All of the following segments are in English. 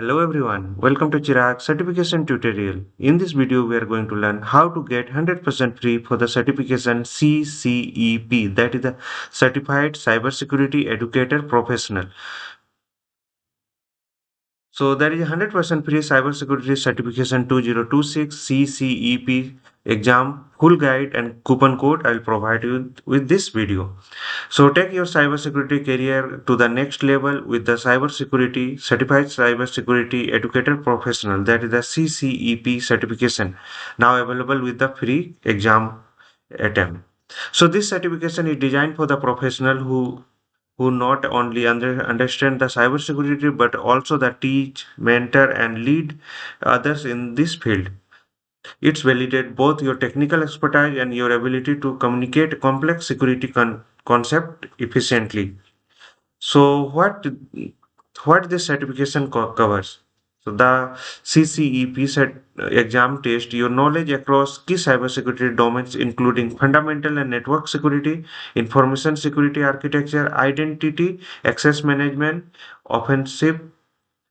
Hello everyone, welcome to Chirag certification tutorial. In this video we are going to learn how to get 100% free for the certification CCEP, that is the Certified Cybersecurity Educator Professional. So there is a 100% free cybersecurity certification 2026 CCEP exam full guide and coupon code I'll provide you with this video. So take your cybersecurity career to the next level with the cybersecurity certified cybersecurity educator professional, that is the CCEP certification, now available with the free exam attempt. So this certification is designed for the professional who not only understand the cybersecurity but also the teach, mentor, and lead others in this field. It's validate both your technical expertise and your ability to communicate complex security concept efficiently. So what this certification covers? So the CCEP exam test your knowledge across key cybersecurity domains, including fundamental and network security, information security architecture, identity, access management, offensive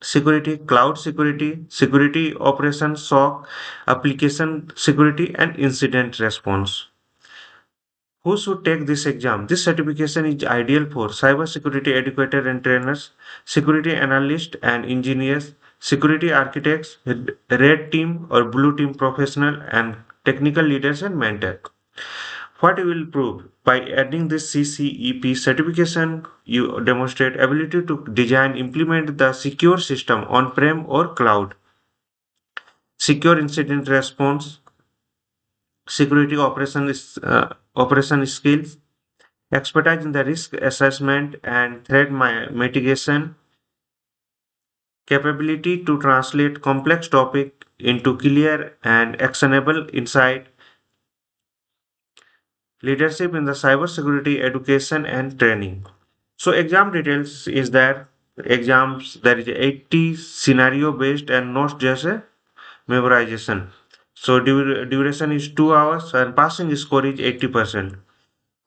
security, cloud security, security operations, SOC, application security, and incident response. Who should take this exam? This certification is ideal for cybersecurity educator and trainers, security analysts and engineers, security architects, red team or blue team professional, and technical leaders and mentors. What you will prove? By adding this CCEP certification, you demonstrate ability to design, implement the secure system on-prem or cloud, secure incident response, security operation skills, expertise in the risk assessment and threat mitigation, capability to translate complex topic into clear and actionable insight, leadership in the cybersecurity education and training. So exam details is there. Exams there is 80 scenario based and not just a memorization. So duration is 2 hours and passing score is 80%.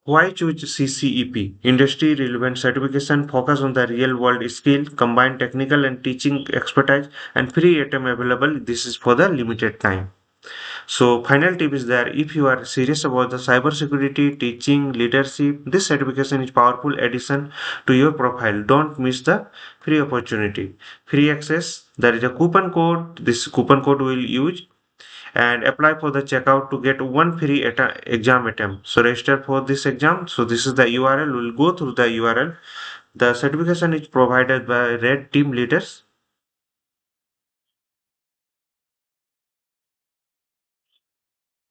Why choose CCEP? Industry relevant certification focus on the real world skill, combine technical and teaching expertise, and free item available. This is for the limited time. So final tip is there, if you are serious about the cybersecurity, teaching, leadership, this certification is powerful addition to your profile. Don't miss the free opportunity. Free access, there is a coupon code. This coupon code will use and apply for the checkout to get one free exam attempt. So register for this exam. So this is the URL. We'll go through the URL. The certification is provided by red team leaders.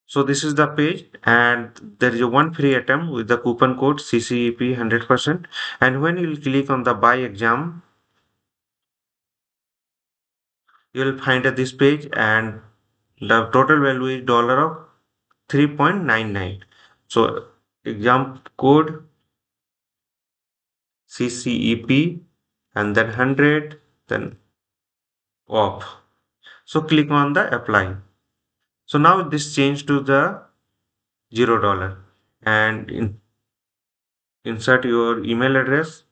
So this is the page and there is a one free attempt with the coupon code CCEP 100%. And when you click on the buy exam, you will find this page and the total value is dollar of 3.99. So exam code CCEP and then 100, then off. So click on the apply. So now this changed to the $0 and insert your email address.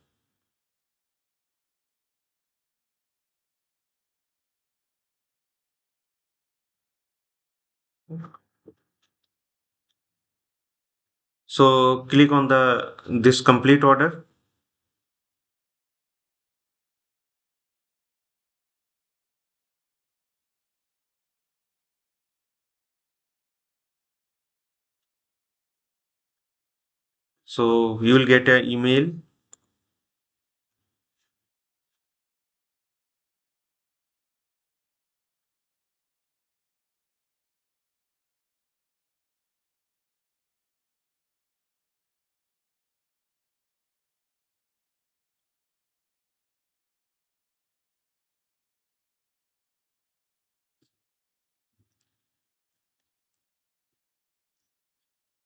So click on the this complete order. So you will get an email.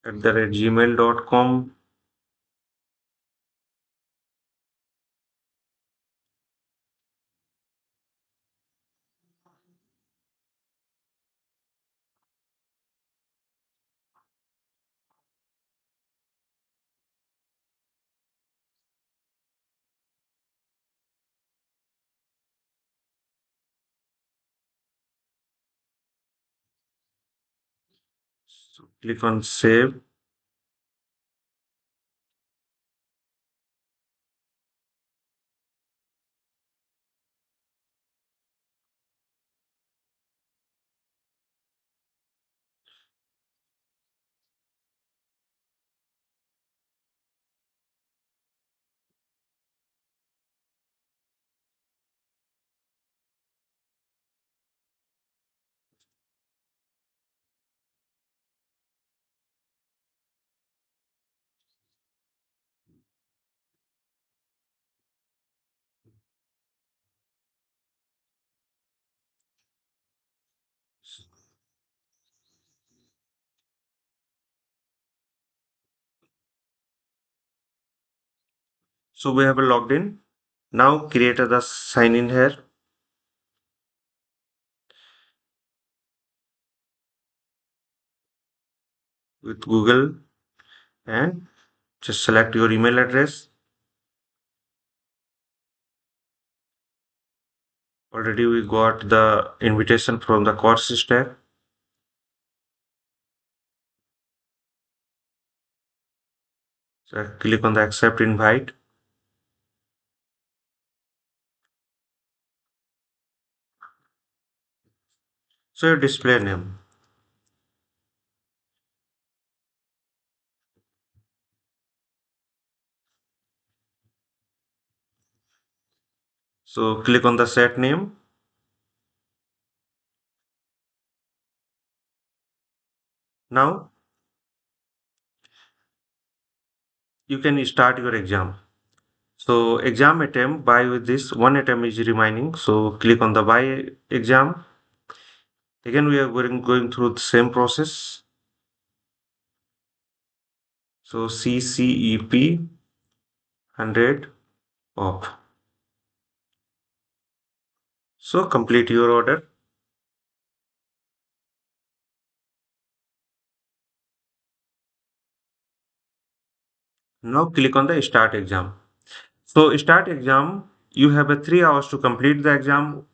At gmail.com. So click on save. So we have logged in. Now create the sign in here with Google and just select your email address. Already we got the invitation from the course stack. So click on the accept invite. So your display name. So click on the set name. Now you can start your exam. So exam attempt by with this one attempt is remaining. So click on the buy exam. Again we are going through the same process. So CCEP 100 off. So complete your order. Now click on the start exam. So start exam, you have a 3 hours to complete the exam.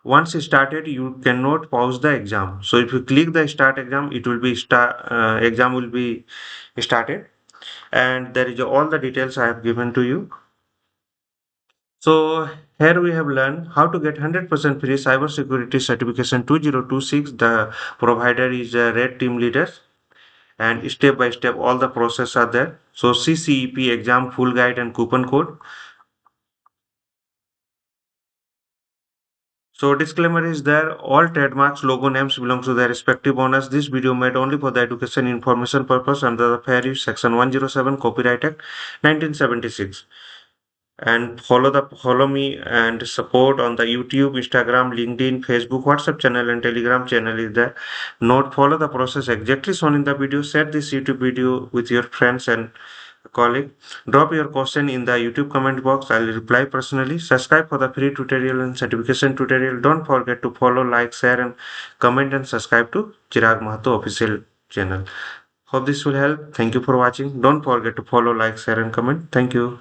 Once started, you cannot pause the exam. So if you click the start exam, it will be exam will be started, and there is all the details I have given to you. So here we have learned how to get 100% free cybersecurity certification 2026. The provider is a red team leader, and step by step all the process are there. So CCEP exam full guide and coupon code. So disclaimer is there, all trademarks, logo names belong to their respective owners. This video made only for the education information purpose under the Fair Use Section 107 Copyright Act 1976. And follow me and support on the YouTube, Instagram, LinkedIn, Facebook, WhatsApp channel and Telegram channel is there. Note, follow the process exactly shown in the video. Share this YouTube video with your friends and colleague. Drop your question in the YouTube comment box. I'll reply personally. Subscribe for the free tutorial and certification tutorial. Don't forget to follow, like, share and comment and subscribe to Chirag Mahto official channel. Hope this will help. Thank you for watching. Don't forget to follow, like, share and comment. Thank you.